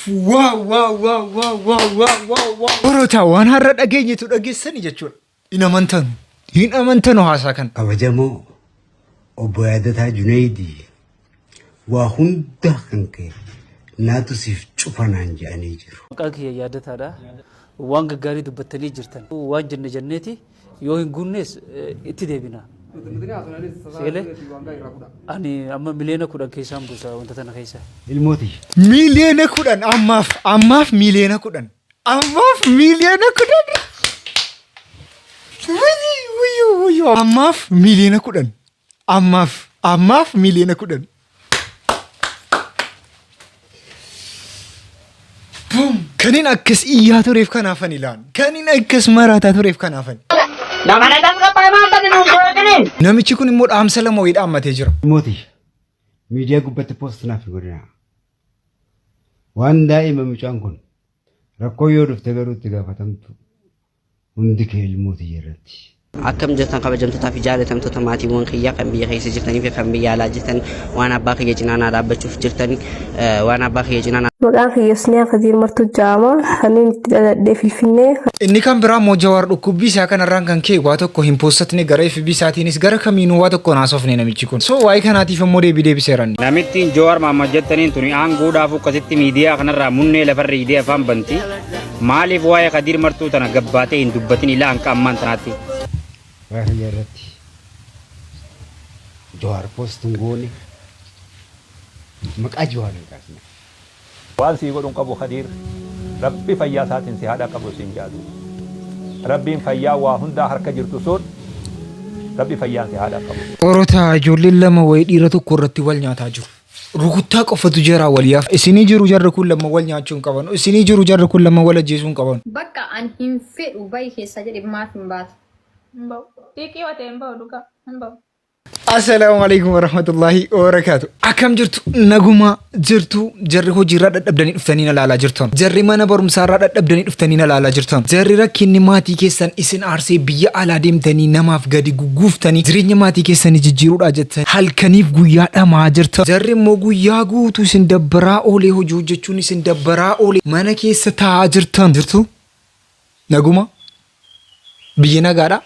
Wow. Oroota waan har'a dhageenyetu dhageessani jechuudha. Hin amantanu haasaa kan. Kabajamoo obbo Yaadataa Junaydii waa hunda kan ka'e naatu siif cufanaan jedhanii jiru. Maqaa kiyya Yaadataadha. Waan gaggaarii dubbattanii jirtan. Waan jenneeti yoo hin guunnes itti deebina. Ani amma miliyoona 10 keessaan buusa wanta tana keessa. Ilmooti. Miliyoona 10 ammaaf miliyoona 10. Ammaaf miliyoona 10. Ammaaf miliyoona 10. Ammaaf miliyoona 10. Kanin akkas iyyaa tureef kanaafan ilaan. Kanin akkas maraataa tureef kanaafan. Namichi kun immoo dhaamsa lama wayii dhaammatee jira. Ilmooti. Miidiyaa gubbatti poost naaf godhina. Waan daa'ima mucaan kun rakkoo yoo dhufte garuu itti gaafatamtu hundi kee ilmooti irratti. Akkam jirtan kabajamtootaa fi jaalatamtoota maatiiwwan kiyyaa kan biyya keessa jirtanii fi kan biyya alaa jirtan waan abbaa kiyya cinaa dhaabbachuuf jirtan waan abbaa kiyya cinaa. Maqaan kiyya Husniyaa Kadir Martuu Jaama kanneen itti dhaladhee Finfinnee. Inni kan biraa immoo Jawaar dhukkubbii isaa kanarraan kan ka'e waa tokko hin poosatne gara FB isaatiinis gara kamiinuu waa tokko naasofne namichi kun. So waa'ee kanaatiif immoo deebiseeran. Namittiin Jawaar Mahammad jettaniin tuni aangoodhaaf akkasitti miidiyaa kanarraa munnee lafarra hidhee afaan banti. Maaliif waa'ee Kadir Martuu tana gabbaatee hin dubbatin ilaa hanqa ammaan tanaatti? Waa'ee irratti Jawaar poostiin goone maqaa Jawaar hin kaasne. Waan sii godhuun qabu Kadir rabbi fayyaa isaatiin si haadha qabu siin jaadu. Rabbiin fayyaa waa hundaa harka jirtu sun rabbi fayyaan si haadha qabu. Oroota ijoolleen lama wayii dhiira tokko irratti wal nyaataa jiru. Rukuttaa qofatu jira waliyaaf. Isinii jiru jarri kun lama wal nyaachuu hin qaban. Isinii jiru jarri kun lama wal ajjeesuu hin qaban. Bakka an hin fedhu bayi keessa jedhe maaf hin baatu. Xiqqii watee hin bahu dhugaa hin bahu. Assalamu alaikum warahmatullahi wabarakatuh. Akkam jirtu naguma jirtu jarri hojiirraa dadhabdanii dhuftanii na laalaa jirtan. Jarri mana barumsaarraa dadhabdanii dhuftanii na laalaa jirtan. Jarri rakkinni maatii keessan isin aarsee biyya alaa deemtanii namaaf gadi gugguuftanii jireenya maatii keessanii jijjiiruudhaa jettan halkaniif guyyaa dhamaa jirtan. Jarri immoo guyyaa guutuu isin dabbaraa oolee hojii hojjechuun isin dabbaraa oolee mana keessa taa'aa jirtan. Jirtu naguma biyya nagaadha.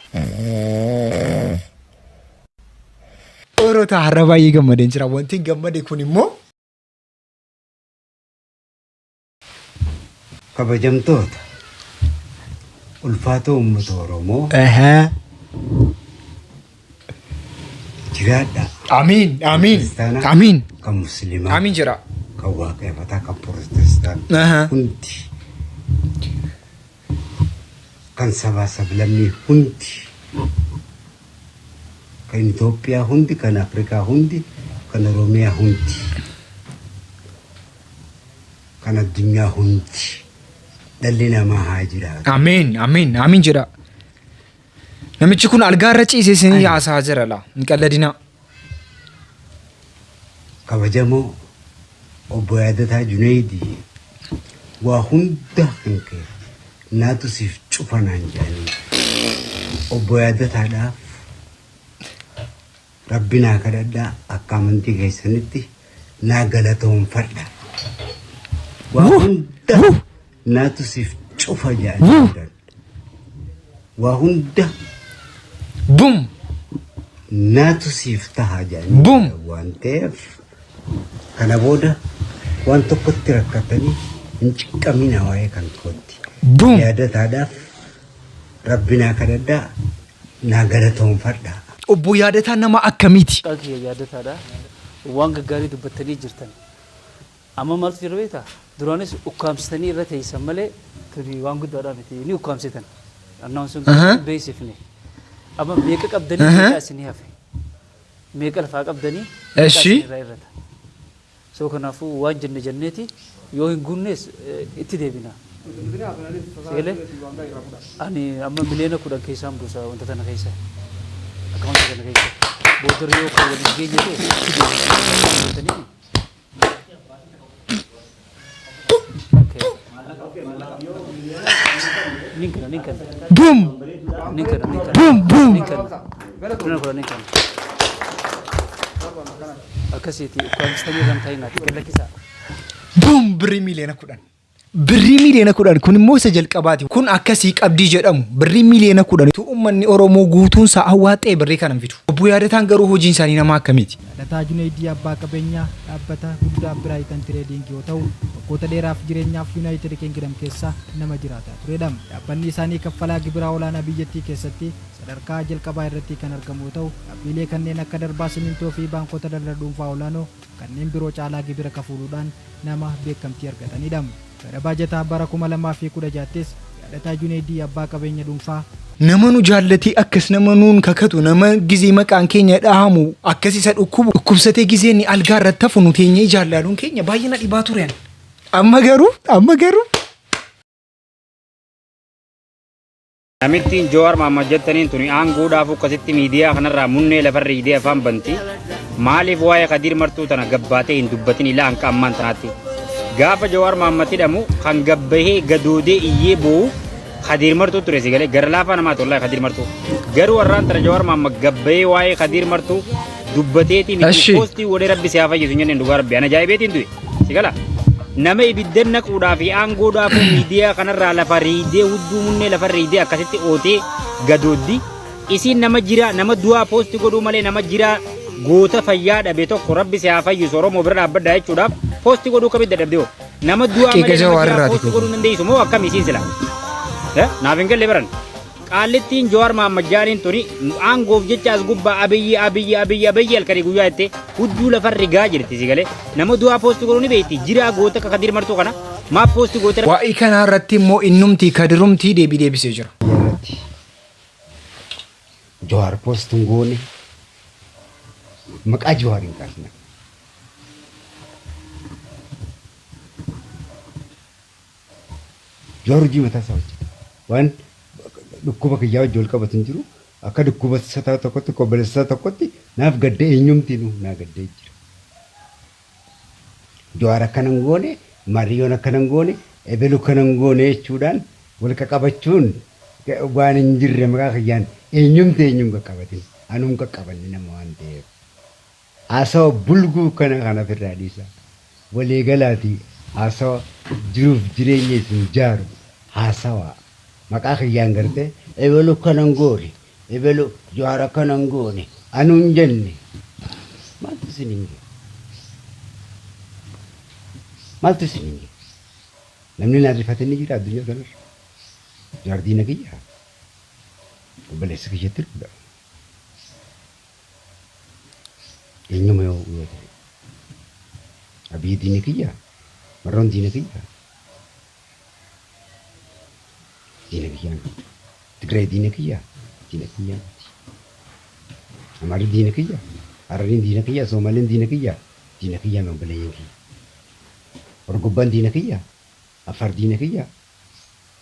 Oroota har'a baay'ee gammadeen jira. Wanti gammade kun immoo Kabajamtoota ulfaatoo uummata Oromoo jiraadha. Amiin. Kan Musliimaa. Amiin jira. Kan Waaqeffataa kan Protestaantii hundi. Kan sabaa sablammii hundi. Kan Itoophiyaa hundi, kan Afrikaa hundi, kan Oromiyaa hundi, kan addunyaa hundi dhalli namaa haa jiraatu. Amiin jira. Namichi kun algaarra ciisee isinii haasaa jira laa hin qalladinaa. Kabajamoo obbo Yaadataa Junaydii waa hunda kan ka'e naatu siif cufanaan jedhanii obbo Yaadataadhaaf Rabbinaa kadhadhaa akka amantii keessanitti naa galatoomfadha. Waa hunda naatu siif cufa jedhan. Waa hunda naatu siif taha jedhan waan ta'eef kana booda waan tokkotti rakkatanii hin ciqqamina waa'ee kan kootti. Yaadataadhaaf Rabbinaa kadhadhaa naa galatoomfadha. Obbo Yaadataa nama akkamiiti? Maqaa kiyya Yaadataadha. Waan gaggaarii dubbattanii jirtan. Amma maaltu jira beektaa? Duraanis ukkaamsitanii irra teessan malee tuni waan guddaadhaa miti ni ukkaamsitan. Annaan sun beeksifne. Amma meeqa qabdanii meeqa isinii hafe? Meeqa lafaa qabdanii irraa irrata. So kanaafuu waan jenneeti yoo hin guunnes itti deebina. Ani amma miliyoona 10 keessaan buusa wanta tana keessa. Account kana keessa boodar yoo kan waliin geenye ta'e ninkan Boom. Akkasitti ukkaamsitanii irraan ta'inaa fi galla kisaa Boom! Birrii miliyoona 10. Birrii miliyoona 10 kun immoo isa jalqabaati. Kun akkasii qabdii jedhamu birrii miliyoona 10 tu uummanni Oromoo guutuun isaa hawwaatee birrii kana fitu. Obbo Yaadataan garuu hojiin isaanii nama akkamiiti? Dhataa Junaydii abbaa qabeenyaa dhaabbata guddaa Biraaytan Tireeding yoo ta'u waggoota dheeraaf jireenyaaf Yuunaayitid Kingdom keessa nama jiraataa turedha. Dhaabbanni isaanii kaffalaa gibiraa olaanaa biyyattii keessatti sadarkaa jalqabaa irratti kan argamu yoo ta'u dhaabbilee kanneen akka darbaa simintoo fi baankota daldala dhuunfaa olaanoo kanneen biroo caalaa gibira kafaluudhaan nama beekamtii argatanidha. Bara baajataa bara 2016 Dhataa Junaydii abbaa qabeenya dhuunfaa nama nu jaallati akkas nama nuun kakatu nama gizee maqaan keenya dhahamu akkas isa dhukkubsatee gizee ni algaa irratti hafu nu teenyee jaallaluun keenya baay'ee na dhibaa turen. Amma garuu Namittiin Jowaar Mohammad jettaniin tuni aangoodhaaf akkasitti miidiyaa kanarraa munnee lafarra hidhee afaan banti. Maaliif waa'ee Kadir Martuu tana gabbaatee hin dubbatin ilaa hanqa ammaan tanaatti. Gaafa Jowaar Mohammad hidhamu kan gabbahee gadoodee iyyee boo'u Kadir Martuu ture si galee gara laafaa namaati wallahi Kadir Martuu. Garuu warraan tana Jowaar Mohammad gabbahee waa'ee Kadir Martuu dubbateetii miti poostii godhee rabbi si haa fayyisu jenneen dhugaa rabbi ana ajaa'ibeetiin du'e si gala. Nama ibiddan naquudhaaf aangoodhaaf miidiyaa kanarraa lafa riidee hudduu munnee lafa riidee akkasitti ootee gadooddi isiin nama jira nama du'aa poostii godhuu malee nama jira goota fayyaa dhabe tokko rabbi si haa fayyisu Oromoo bira dhaabbadhaa jechuudhaaf poostii godhuu qabid dadhabdee nama du'aa malee nama jira poostii godhuu dandeessu moo akkam isiin sila naaf hin galle baran qaalittiin Jowaar Mohammad jaaniin tuni aangoof jecha as gubbaa abiyyi halkanii guyyaa jettee hudduu lafa rigaa jirti si galee nama du'aa poostii godhuu ni beekti jira goota akka Kadir Martuu kana maaf poostii goota. Waa'ee kana irratti immoo innumtii Kadirumtii deebisee jira. Jowaar poostiin goone maqaa Jowaar hin kaasne. Jowaar hojii mataa isaa hojjeta waan dhukkuba kiyyaa wajjin wal qabatu hin jiru akka dhukkuba sataa tokkotti qobbalessaa tokkotti naaf gaddee eenyumtiinuu naa gaddee jira. Jowaar akkanan goone Mariyoon akkanan goone Ebelu akkanan goone jechuudhaan wal qaqqabachuun waan hin jirre maqaa kiyyaan eenyum qaqqabatin anuun qaqqabanne nama waan ta'eef. Haasawa bulguu kana ofirraa dhiisa. Waliigalaatii haasawa jiruuf jireenya isin jaaru haasawa. Maqaa kiyyaan gartee Ebelu akkanan goone Ebelu Jowaar akkanan goone anuun jenne maaltu isin hin jiru. Maaltu isin hin jiru. Namni na rifatee ni jira addunyaa kanarra. Jowaar diina kiyyaa. Obboleessa kiyyatti dhuudha. Eenyuma yoo ta'e. Abiyyi diina kiyyaa. Marroon diina kiyyaa. Diina kiyyaa. Tigraay diina kiyyaa. Diina kiyyaa. Amaarri diina kiyyaa. Harariin diina kiyyaa. Soomaaliin diina kiyyaa. Diina kiyyaa mambalayeen kiyyaa. Orgobbaan diina kiyyaa. Afar diina kiyyaa.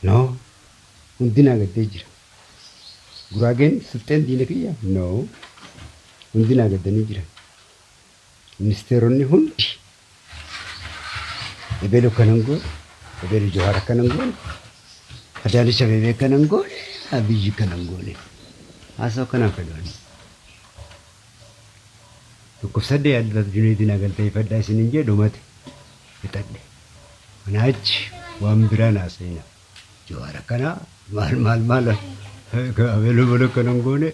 No. Hundinaa gaddee jira. Guraageen Sifteen diina kiyyaa. No. Hundinaa gaddanii jiran. Ministeeronni hundi Ebelu akkanan goone Ebelu Jowaar akkanan goone Adaanech Abeebee akkanan goone Abiyyi akkanan goone haasawa akkanaan fedhan. Dhukkubsadde yaadatu Junaydii naa galtee fedhaa isinin jee dhumate fixadhe. Kanaa achi waan biraan haasa'ina. Jowaar akkanaa maal Ebelu akkanan goone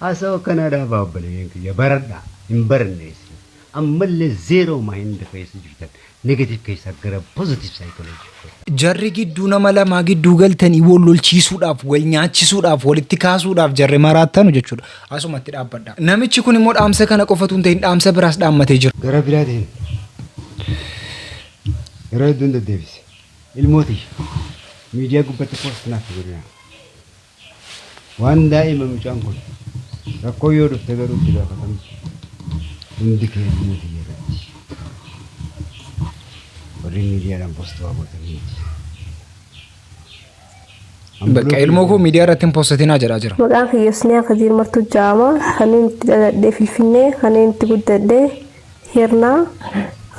haasawa akkanaa dhaabaa obboleeyyan kiyya baradhaa hin barannees. Ammallee zeeroo maayinda keessa jirtan negaatiif keessaa gara pozitiif saayikooloojii. Jarri gidduu nama lamaa gidduu galtanii wal lolchiisuudhaaf wal nyaachisuudhaaf walitti kaasuudhaaf jarri maraattanu jechuudha. Asumatti dhaabbadha. Namichi kun immoo dhaamsa kana qofatu hin ta'in dhaamsa biraas dhaammatee jira. Gara biraatiin yeroo hedduun deddeebise. Ilmooti miidiyaa gubbatti poost naaf godhina. Waan daa'ima mucaan kun rakkoo yoo dhufte garuu itti gaafatamti. Hundi keenya nuti irratti warri miidiyaadhaan poostii waa godhanii. Bakka ilmoo koo miidiyaa irratti hin poostatinaa jedhaa jira. Maqaan kiyyoosnii Kadir Martuu jedhama. Kanneen itti dhaladhee Finfinnee, kanneen itti guddadhee Hirnaa.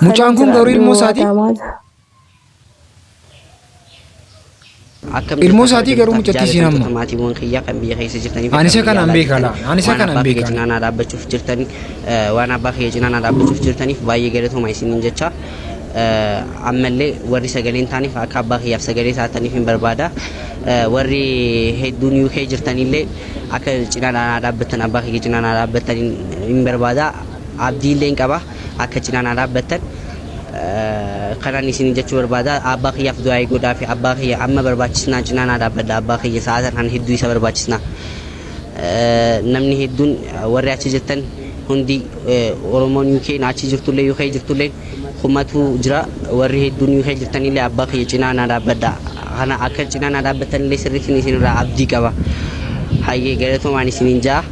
Mucaan kun garuu ilmoo isaatii? Ilmoo isaatii garuu mucattii siin amma. Maatiiwwan kiyyaa kan biyya keessa jirtanii Ani isa kanaan beekala. Ani isa kanaan beekala. Cinaa naa dhaabbachuuf jirtanii waan abbaa kiyya cinaa naa dhaabbachuuf jirtaniif baay'ee galatooma isiniin jecha ammallee warri sagaleen taaniif akka abbaa kiyyaaf sagalee taataniif hin barbaada. Warri hedduun UK jirtanillee akka cinaa dhaabbattan abbaa kiyya cinaa dhaabbattan hin barbaada. Abdiillee hin qaba akka cinaa dhaabbattan. Kanan isin jechuu barbaada abbaa kiyyaaf du'aa godhaa fi abbaa kiyya amma barbaachisnaa cinaa dhaabbadha abbaa kiyya sa'aataan kan hedduu isa barbaachisnaa. Namni hedduun warri achi jirtan hundi Oromoon UK achi jirtullee UK jirtullee kumatu jira warri hedduun UK jirtanillee abbaa kiyya cinaa dhaabbadha. Kana akka cinaa dhaabbattanillee sirriitti isinirraa abdii qaba. Hayyee galatoomaan isiniin jaa.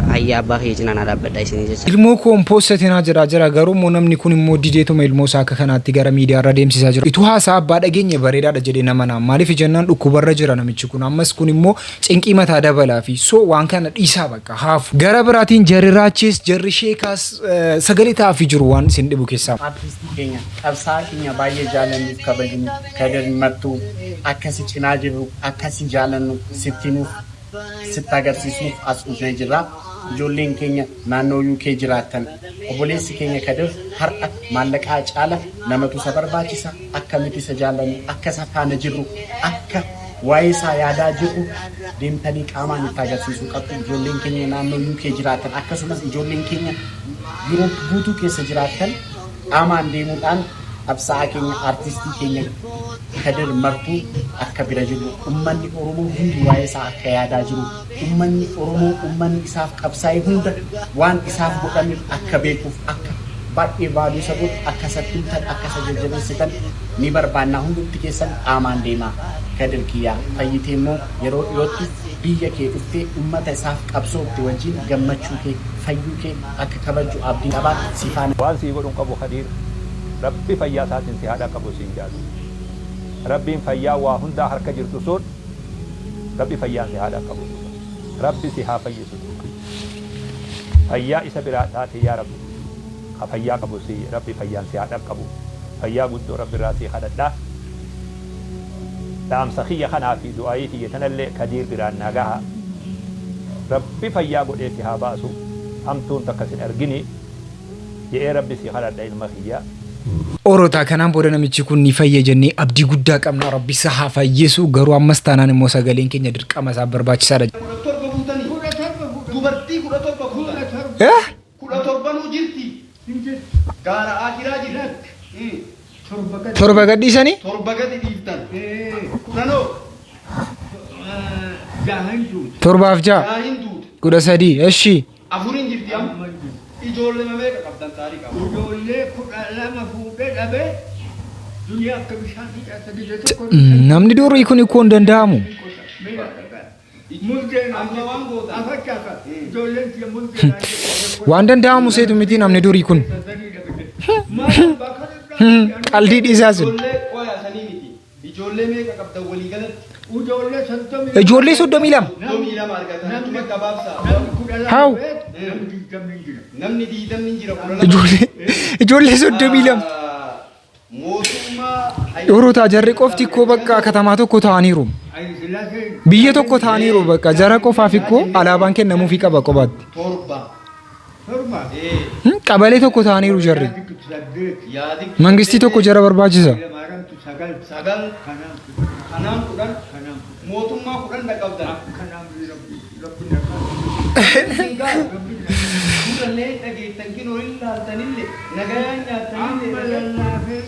Hayya abbaa kiyya cinaa dhaabbadha isinii jecha. Ilmoo koompoossatinaa jira garuu immoo namni kun immoo dideetuma ilmoo isaa akka kanaatti gara miidiyaa irra deemsisaa jira. Ituu haasaa abbaa dhageenya bareedaadha jedhee nama nama maaliif jennaan dhukkubarra jira namichi kun ammas kun immoo cinqii mataa dabalaa fi so waan kana dhiisaa bakka haafu. Gara biraatiin jarri raachis jarri sheekaas sagalee taa'aa jiru waan isin dhibu keessaa. Artistii keenya qabsaa keenya baay'ee jaalannuuf kabajnu Kadir Martuu akkasi cinaa jiru akkasi jaalannu sittinuuf sitti agarsiisuuf as dhufnee jirra. Ijoolleen keenya naannoo UK jiraatan obboleessi keenya Kadir har'a maallaqaa caala namatu isa barbaachisa akkamitti isa jaalannu akka isa faana jirru akka waa'ee isaa yaadaa jirru deemtanii qaamaan itti agarsiisuu qabdu. Ijoolleen keenya naannoo UK jiraatan akkasumas ijoolleen keenya Yuroop guutuu keessa jiraatan qaamaan deemuudhaan qabsaa'aa keenya artistii keenya Kadir Martuu akka bira jiru ummanni Oromoo hundi waa'ee isaa akka yaadaa jiru ummanni Oromoo ummanni isaaf qabsaa'ee hunda waan isaaf godhameef akka beekuuf akka baay'ee baaduu isa godhu akka sattimtan akka isa jajjabeessitan ni barbaannaa hundumti keessan qaamaan deemaa. Kadir kiyyaa fayyitee immoo yeroo dhiyootti biyya kee dhuftee ummata isaaf qabsoofte wajjin gammachuu kee fayyuu kee akka kabaju abdii qabaa siifaan. Waan sii godhuun qabu Kadir rabbi fayyaa isaatiin si haadha qabu siin jaadu. Rabbiin fayyaa waa hundaa harka jirtu sun rabbi fayyaan si haadha qabu. Rabbi si haa fayyisu. Fayyaa isa biraa taate yaa rabbi. Ka fayyaa qabu si rabbi fayyaan si haadha qabu. Fayyaa guddoo rabbi irraa si kadhadhaa. Dhaamsa kiyya kanaa fi du'aayii kiyya tanallee Kadir biraan nagaha. Rabbi fayyaa godhee si haa baasu. Hamtuun takka sin argini. Je'ee rabbi si kadhadha ilma kiyyaa. Orotaa kanaan booda namichi kun ni fayya jennee abdii guddaa qabna rabbi isa haa fayyisu garuu ammas taanaan immoo sagaleen keenya dirqama isaa barbaachisaadha. Dubartii 17 jirti. Gaara akiraa jirti. Torba gadhiisanii? Torba gadi dhiiftan. Kunoo jaahin duut. Torbaaf jaa? Jaahin duut. 13 eshi. Afurin jirti amma. Ijoollee meeqa qabdan tarii qabu? Ijoollee 12 fuudhee dhabee duniyaa akka bishaan dhiqaa sadii tokko. Namni durii kun ikkoon danda'amu. Waan danda'amu seetu miti namni durii kun. Qaldii dhiisaa sun. Ijoollee meeqa qabdan walii galatti? Ijoollee 32. Haa. Namni 20 jira. Ijoollee 32. Orotaa jarri qofti ikkoo bakka katamaa tokko ta'aniiru. Biyya tokko ta'aniiru bakka jara qofaaf ikkoo alaabaan kennamuufii qaba qobaatti. Qabalee tokko ta'aniiru jarri. Mangistii tokko jara barbaachisa. Mootummaa 10 qabdan. Suuraalee dhageettan kinoo hin laaltanillee nagayaan nyaatanillee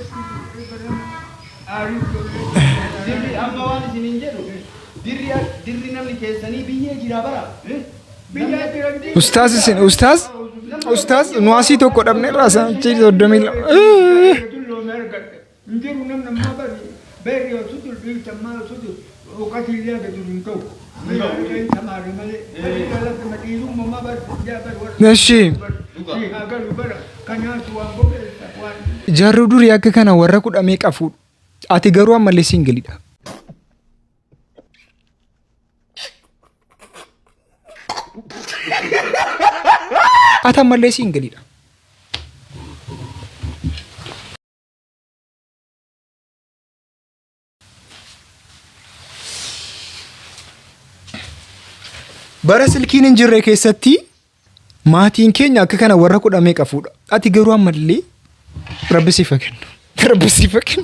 dirri amma waan isiniin jedhu dirri namni keessanii biyyee jira bara. Ustaaz isin ustaaz nu asii tokko dhabne irraa sanchi 32. Njiru namni ammaa bari beekii osoo tulbii tammaa osoo ukatillee gadi hin ta'u. Eshi. Jarri durii akka kana warra 10 meeqa fuudhu. Ati garuu ammallee singilidha. Ati ammallee singilidha. Bara silkiin hin jirre keessatti maatiin keenya akka kana warra 10 meeqa fuudha. Ati garuu ammallee rabbi siif haa kennu. ረብስ ይፈቅን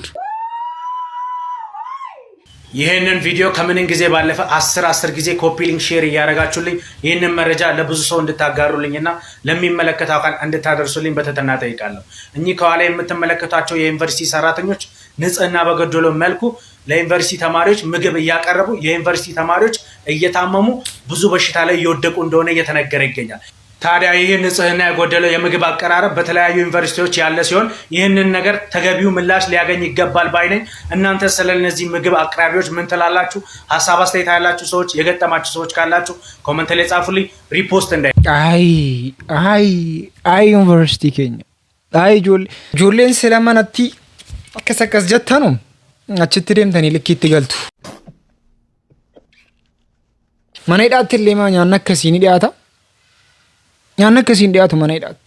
ይሄንን ቪዲዮ ከምንን ጊዜ ባለፈ 10 ጊዜ ኮፒ ሊንክ ሼር ያያረጋችሁልኝ ይሄንን መረጃ ለብዙ ሰው እንድታጋሩልኝና ለሚመለከታው አካል እንድታደርሱልኝ በተተና ጠይቃለሁ። እኚህ ከኋላ የምትመለከቷቸው የዩኒቨርሲቲ ሰራተኞች ንጽህና በገደለው መልኩ ለዩኒቨርሲቲ ተማሪዎች ምግብ እያቀረቡ የዩኒቨርሲቲ ተማሪዎች እየታመሙ ብዙ በሽታ ላይ እየወደቁ እንደሆነ እየተነገረ ይገኛል። ታዲያ ይሄ ንጽህና የጎደለው የምግብ አቀራረብ በተለያዩ ዩኒቨርሲቲዎች ያለ ሲሆን ይህንን ነገር ተገቢው ምላሽ ሊያገኝ ይገባል ባይ ነኝ። እናንተ ስለነዚህ ምግብ አቅራቢዎች ምን ትላላችሁ? ሐሳብ አስተያየት ያላችሁ ሰዎች የገጠማችሁ ሰዎች ካላችሁ ኮሜንት ላይ ጻፉልኝ። ሪፖስት እንዳይ አይ ዩኒቨርሲቲ ኬኛ አይ ጆሌን ስለማናቲ አከሰከስ ጀታ ነው አችት ደምተኒ ልኪት ይገልጡ ማናይዳት ለማኛ ነከሲኒ ዲያታ ያነ ከሲን ዲያቱ ማናይዳት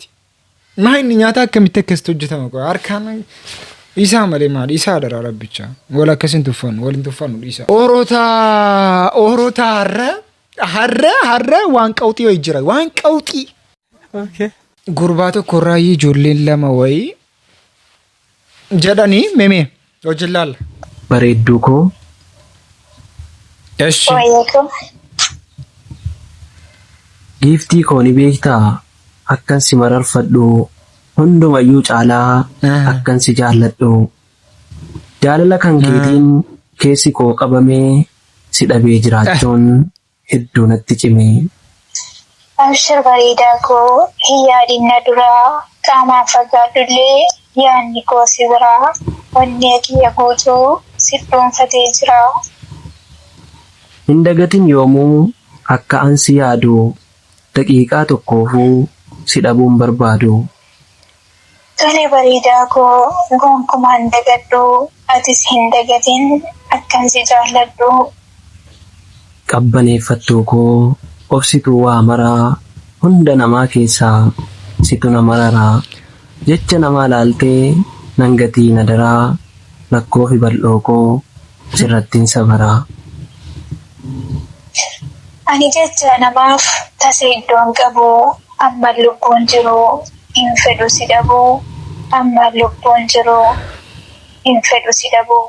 ማይን ኛታ ከሚተከስቶ ጀተማ ቆ አርካና ኢሳ ማለማድ ኢሳ ደራራ ብቻ ወላ ከስንቱ ፈን ወልንቱ ፈን ኢሳ ኦሮታ ሀረ ዋንቀውጢ ይጅራ ዋንቀውጢ ኦኬ ጉርባቶ ኮራይ ጆሌን ለማወይ ጀዳኒ ሜሜ ወጅላል በሬዱኮ እሺ Giftii kooni beektaa akkan si mararfadhu hundumayyuu caalaa akkan si jaalladhu jaalala kan keetiin keessi koo qabamee si dhabee jiraachuun hedduu natti cime. Abshir bareedaa koo hin yaadinna duraa qaamaan fagaadhullee yaadni koo si biraa wanni kiyya guutuu si dhuunfatee jira. Hin dagatin yoomuu akka an si yaadu daqiiqaa tokkoofuu si dhabuun barbaadu. Tole bareedaa koo gonkumaan dagadhu atis hin dagatin akkan si jaalladhu. Qabbaneeffattuu koo obsituu waa maraa hunda namaa keessaa situ nama raraa jecha namaa laaltee nangatii nadaraa lakkoo fi bal'oo koo sirrattiin sabaraa. Ani jecha namaaf tasa iddoon qabu amma lubbuun jiru hin fedhu si dhabu amma lubbuun jiru hin fedhu si dhabu.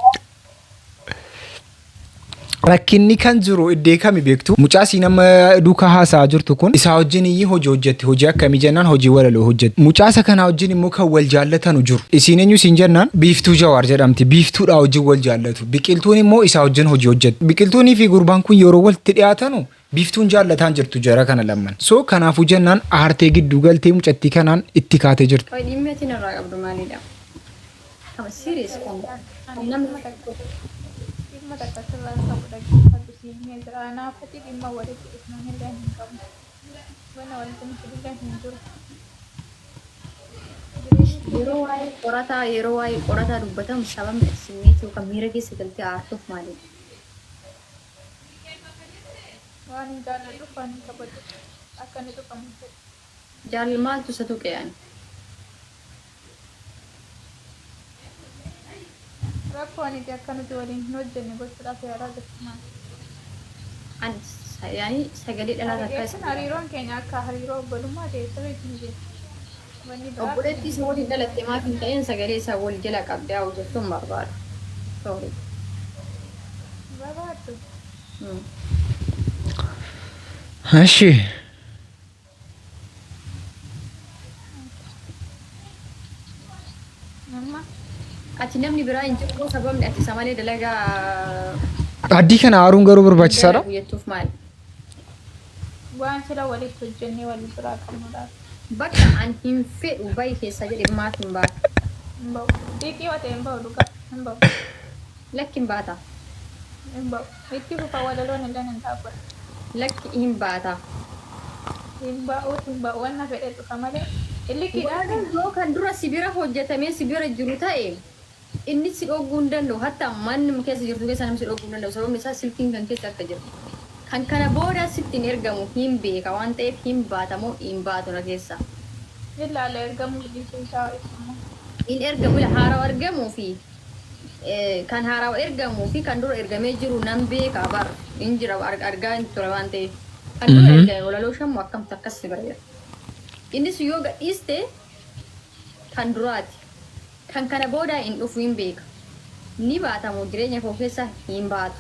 rakkinni kan jiru iddee kami beektu mucaasii nama duukaa haasaa jirtu kun isaa wajjin hojii hojjetti hojii akkamii jennaan hojii walaloo hojjetti mucaasa kana wajjin immoo kan wal jaallatanu jiru isiin eenyu siin jennaan biiftuu jawaar jedhamti biiftuudha hojii wal jaallatu biqiltuun immoo isaa wajjin hojii hojjetti biqiltuunii fi gurbaan kun yeroo walitti dhiyaatanu biiftuun jaallataan jirtu jara kana lamman so kanaafuu jennaan aartee gidduu galtee mucattii kanaan itti kaatee jirtu. Dhimmeetiin irraa qabdu maalidha? Kama serious kan namni mata kasarraa qabu dhaggeeffatu siimee jira naafati dhimma walitti dhufnaan illee hin qabu wana walitti dhufnaan hin jiru. yeroo waa'ee qorataa dubbatamu sababni simmeetii yookaan miira keessa galtee aartuuf maalidha? Waan hin jaalladhuuf waan hin kabaju akka inni dhufamu fedha. Jaalli maaltu isa tuqe'an? Rakkoo ani akka nuti waliin hin hojjenne gochuudhaaf yaalaa jirtu maali? Ani sagalee dhalaa takka isa. Hariiroon keenya akka hariiroo obbolummaa ta'e sirriitti ni jira. Obboleetti isa waliin dhalatte maaf hin ta'in sagalee isaa wal jala qabdee haa hojjechuun barbaada. Sorry. Barbaaddu. Ashi. Ati namni biraa hin jiru sababni ati samalee dalagaa addii kana aaruun garuu barbaachisaadha. Hojjechuuf maali? Waan sila walitti hojjennee wal biraa qabnuudhaaf. Bakka an hin fedhu bayi keessa jedhe maaf hin baatu? Hin ba'u. Xiiqii watee hin ba'u dhugaa hin ba'u. Lakki hin baata. Hin ba'u. Itti fufa walaloon illee hin dhaabbatu. Lakki hin baata. Hin ba'u wanna fedhe dhufa malee. Illikiidhaan yoo kan dura sibira hojjetamee sibira jiru ta'e inni si dhoguu hin danda'u hatta manni keessa jirtu keessa namni si dhoguu hin danda'u sababni isaa silkiin kan keessa akka jiru kan kana booda sittiin ergamu hin beeka waan ta'eef hin baatamoo hin baatu na keessa. Ilaala ergamuu dhiisuu isaa ibsamu. In ergamu haaraa ergamuu fi kan haaraa ergamuu fi kan dura ergamee jiru nan beeka bar hin jira argaa hin ture waan ta'eef kan dura ergame walaloo shammu akkamtu akkas si bareeda. Innis yoo gadhiiste kan duraati. kan kana booda hin dhufu hin beeka ni baatamu jireenya koo keessa hin baatu.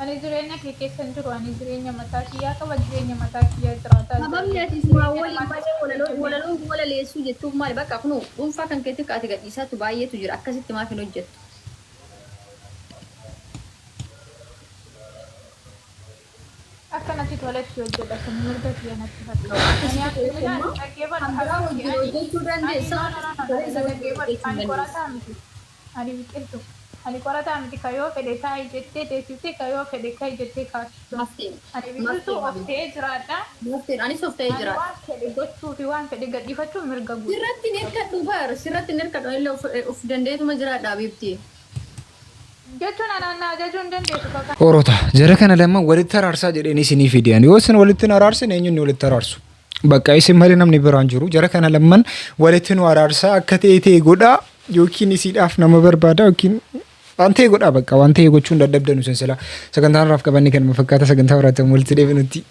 Ani jireenya kee keessa hin jiru ani jireenya mataa kiyyaa qaba jireenya mataa kiyyaa jiraata. Sababni ati suuraa waliin malee walaloon wala leessuu jettuuf maali bakka kun dhuunfaa kan keetti kaati gadhiisaatu baay'eetu jira akkasitti maaf hin hojjettu. Akkanatti toletti hojjedha kun mirga kiyya natti fakkaata. Ani akka hojjechuu dandeessa. Ani qorataa miti. Ani biqiltu. Ani qorataa miti kayoo fedhe taa'ee jettee teessifte kayoo fedhe ka'e jettee kaastu. Ani biqiltuu of ta'ee jiraadha. Anis of ta'ee jiraadha. Waan fedhe gochuu fi waan fedhe gadhiifachuu mirga guutuu. Sirratti nirkadhu bara sirratti nirkadhu illee of dandeetuma jiraadha bifti. Jechuun anaannaa ajajuun dandeessu fakkaata. Orota jara kana lama walitti araarsaa jedhanii isinii fidiyan yoo isin walitti araarsin eenyuun walitti araarsu bakka isin malee namni biraan jiru jara kana lamaan walitti nu araarsaa akka ta'e godhaa yookiin isiidhaaf nama barbaada yookiin waan ta'e godhaa bakka waan ta'e gochuun dadhabdanu isin sila sagantaan raaf qabanni kan fakkaata sagantaa waraatamu walitti deebinutti.